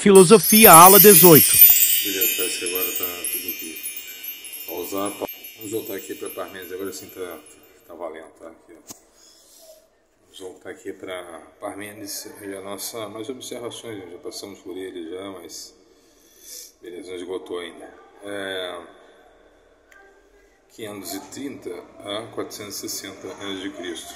Filosofia, aula 18. Beleza, parece que agora tá tudo aqui. Pausar. Vamos voltar aqui para Parmênides, agora sim tá valendo, tá? Aqui, ó. Vamos voltar aqui para Parmênides e a nossa, mais observações, já passamos por ele já, mas beleza, não esgotou ainda. 530 a 460 a.C.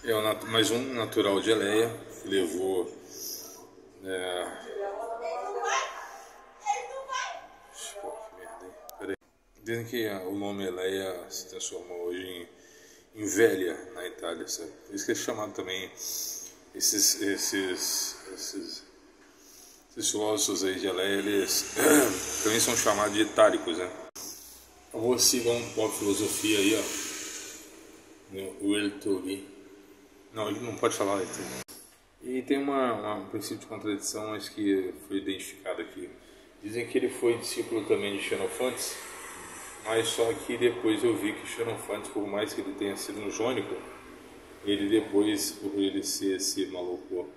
É mais um natural de Eleia, que levou Dizem que o nome Eleia se transformou hoje em Vélia na Itália, sabe? Por isso que é chamado também esses filósofos aí de Eleia, eles também são chamados de itálicos, né? Eu vou seguir uma filosofia aí, ó. O Eltori. Não, ele não pode falar isso. E tem um princípio de contradição, mas que foi identificado aqui. Dizem que ele foi discípulo também de Xenofontes, mas só que depois eu vi que Xenofontes, por mais que ele tenha sido um jônico, ele depois, por ele ser esse maluco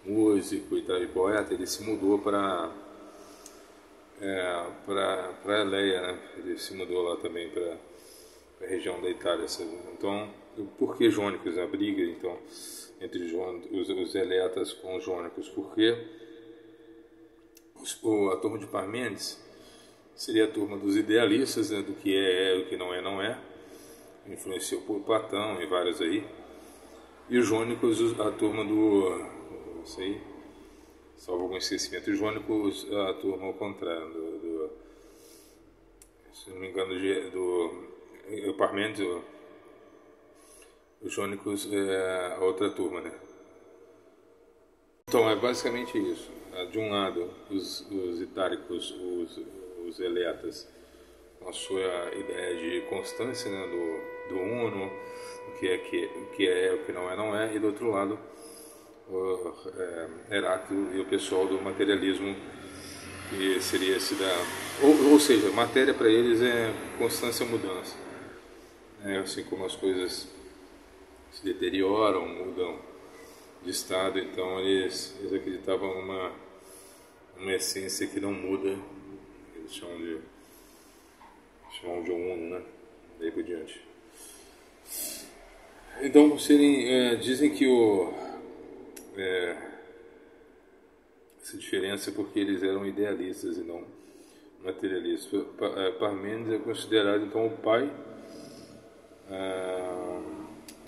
músico e tal, e poeta, ele se mudou para Eleia, né? Ele se mudou lá também para a região da Itália, sabe? Então, por que jônicos? A briga, então, entre os eletas com os jônicos? Porque a turma de Parmênides seria a turma dos idealistas, né, do que é, o que não é, influenciou por Platão e vários aí. E os jônicos, a turma não sei, salvo algum esquecimento, os jônicos, a turma ao contrário, se não me engano, do Parmênides, os jônicos é a outra turma, né? Então é basicamente isso. De um lado, os itálicos, os eletas, com a sua ideia de constância, né, do uno, o que é, o que não é, e do outro lado, Heráclito e o pessoal do materialismo, que seria esse ou seja, matéria para eles é constância e mudança, assim como as coisas se deterioram, mudam de estado, então eles acreditavam numa essência que não muda, eles chamam de uno, né? Daí por diante. Então, dizem que essa diferença é porque eles eram idealistas e não materialistas. Parmênides é considerado então o pai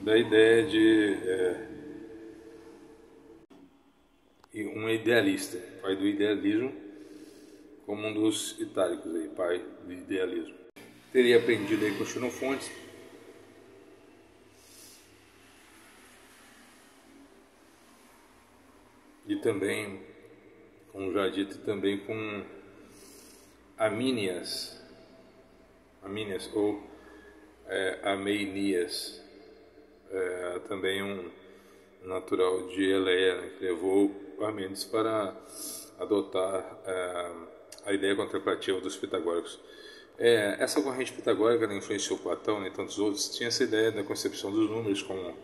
da ideia de um idealista, pai do idealismo, como um dos itálicos aí, pai do idealismo. Teria aprendido aí com Xenofontes, e também, como já dito, também com Amínias ou Ameinias, também um natural de Eleia, né, que levou Parmênides para adotar a ideia contemplativa dos pitagóricos. Essa corrente pitagórica, né, influenciou Platão, né, e tantos outros. Tinha essa ideia da concepção dos números como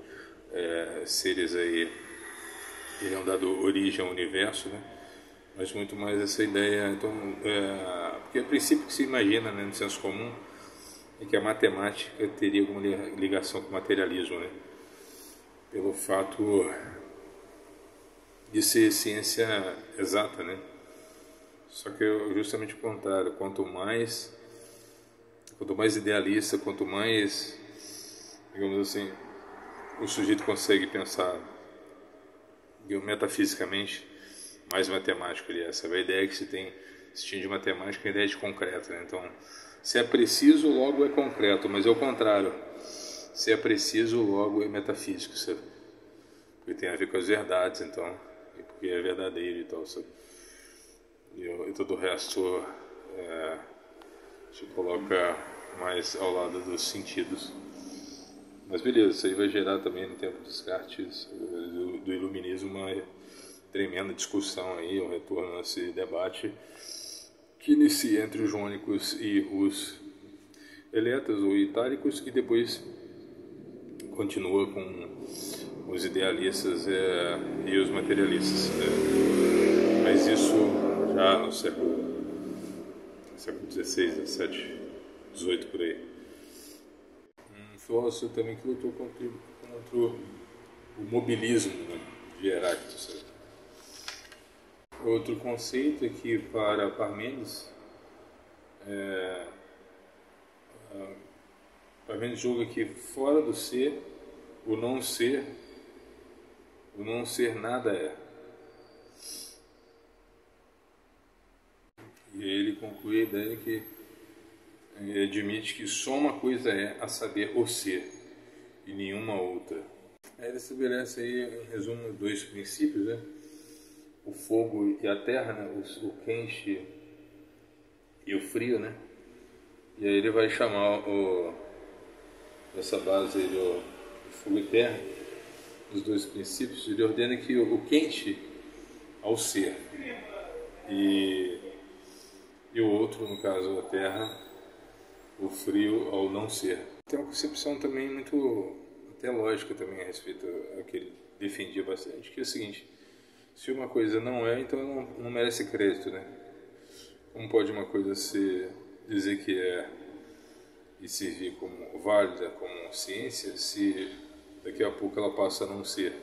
seres aí que iriam dado origem ao universo, né? Mas muito mais essa ideia, então, porque a princípio que se imagina, né, no senso comum, é que a matemática teria alguma ligação com o materialismo, né? Pelo fato de ser ciência exata, né? Só que é justamente o contrário, quanto mais idealista, quanto mais, digamos assim, o sujeito consegue pensar metafisicamente, mais matemático ele é. Sabe? A ideia que se tinha de matemática é a ideia de concreto, né? Então, se é preciso, logo é concreto, mas é o contrário. Se é preciso, logo é metafísico, sabe? Porque tem a ver com as verdades, então, e porque é verdadeiro e tal, sabe? E todo o resto se coloca mais ao lado dos sentidos. Mas beleza, isso aí vai gerar também no tempo dos Descartes, do iluminismo, uma tremenda discussão aí, um retorno a esse debate que inicia entre os jônicos e os eletas ou itálicos, e depois continua com os idealistas e os materialistas. no século XVI, XVII, XVIII, por aí. Um filósofo também que lutou contra o mobilismo, né, de Heráclito. Sabe? Outro conceito é que para Parmênides, Parmênides julga que fora do ser, o não ser nada é. E ele conclui a ideia que ele admite que só uma coisa é, a saber, o ser, e nenhuma outra. Aí ele estabelece aí, em resumo, dois princípios, né? O fogo e a terra, né? O quente e o frio, né? E aí ele vai chamar essa base aí do fogo e terra, os dois princípios. Ele ordena que o quente ao ser e o outro, no caso a terra, o frio ao não ser. Tem uma concepção também muito até lógica também a respeito ao que ele defendia bastante, que é o seguinte: se uma coisa não é, então não merece crédito, né? Como pode uma coisa dizer que é e servir como válida, como ciência, se daqui a pouco ela passa a não ser?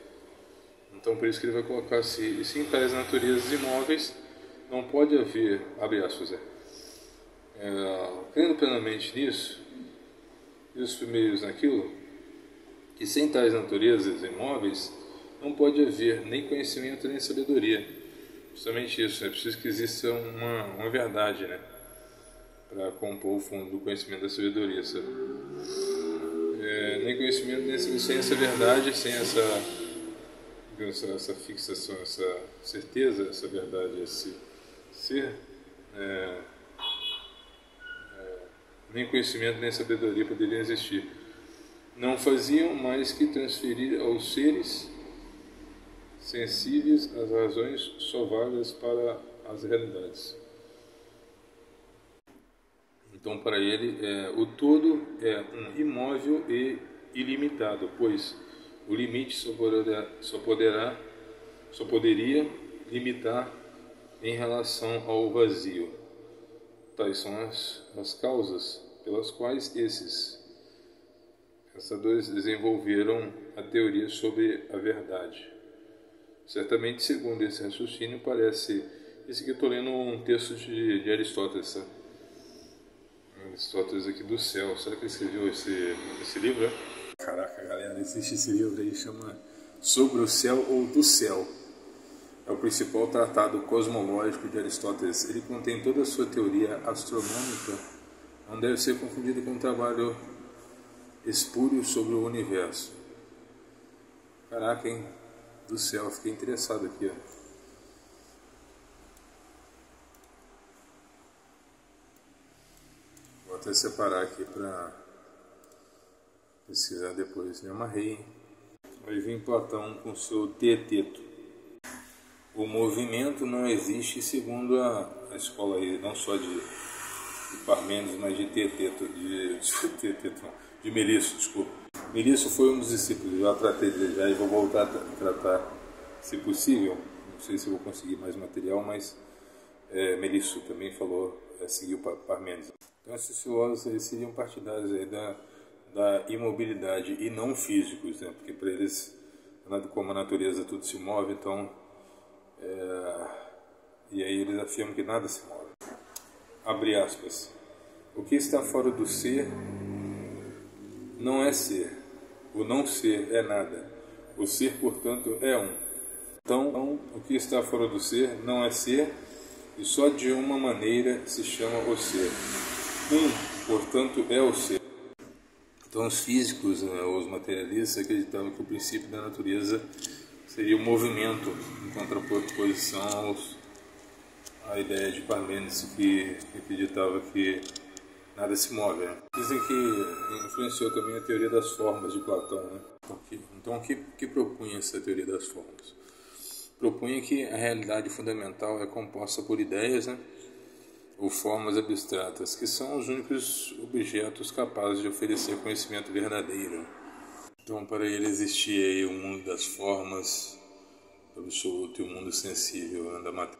Então por isso que ele vai colocar se em tais naturezas imóveis não pode haver, abre aspas, crendo plenamente nisso, e os primeiros naquilo, que sem tais naturezas imóveis não pode haver nem conhecimento nem sabedoria. Justamente isso, é preciso que exista uma verdade, né, para compor o fundo do conhecimento da sabedoria, sabe? Nem conhecimento, nem sem essa verdade, sem essa fixação, essa certeza, essa verdade, esse ser, nem conhecimento nem sabedoria poderiam existir. Não faziam mais que transferir aos seres sensíveis as razões só válidas para as realidades. Então, para ele, o todo é um imóvel e ilimitado, pois o limite só poderia limitar em relação ao vazio. Tais são as causas pelas quais esses pensadores desenvolveram a teoria sobre a verdade. Certamente, segundo esse raciocínio, parece... Esse aqui eu estou lendo um texto de Aristóteles, sabe? Aristóteles aqui do céu. Será que ele escreveu esse livro? Né? Caraca, galera, existe esse livro aí, chama Sobre o Céu ou do Céu. É o principal tratado cosmológico de Aristóteles. Ele contém toda a sua teoria astronômica, não deve ser confundido com um trabalho espúrio sobre o universo. Caraca, hein? Do céu, fiquei interessado aqui, ó. Vou até separar aqui para pesquisar depois. Me amarrei, hein? Aí vem Platão com seu Teeteto. O movimento não existe segundo a escola aí, não só de Parmênides, mas de Teeteto, de Melisso, desculpa. Melisso foi um dos discípulos, eu já tratei dele já e vou voltar a tratar, se possível. Não sei se eu vou conseguir mais material, mas Melisso também falou, seguiu Parmênides. Então esses filósofos seriam partidários aí da imobilidade e não físicos, né? Porque para eles, como a natureza tudo se move, então e aí eles afirmam que nada se move. Abre aspas. O que está fora do ser não é ser. O não ser é nada. O ser, portanto, é um. Então, o que está fora do ser não é ser, e só de uma maneira se chama o ser. Um, portanto, é o ser. Então, os físicos, os materialistas, acreditavam que o princípio da natureza seria o movimento, em contraposição à ideia de Parmênides, que acreditava que nada se move. Né? Dizem que influenciou também a teoria das formas de Platão. Né? Então, o que propunha essa teoria das formas? Propunha que a realidade fundamental é composta por ideias, né? Ou formas abstratas, que são os únicos objetos capazes de oferecer conhecimento verdadeiro. Então, para ele existia aí o mundo das formas absoluto e o mundo sensível, né, da matéria.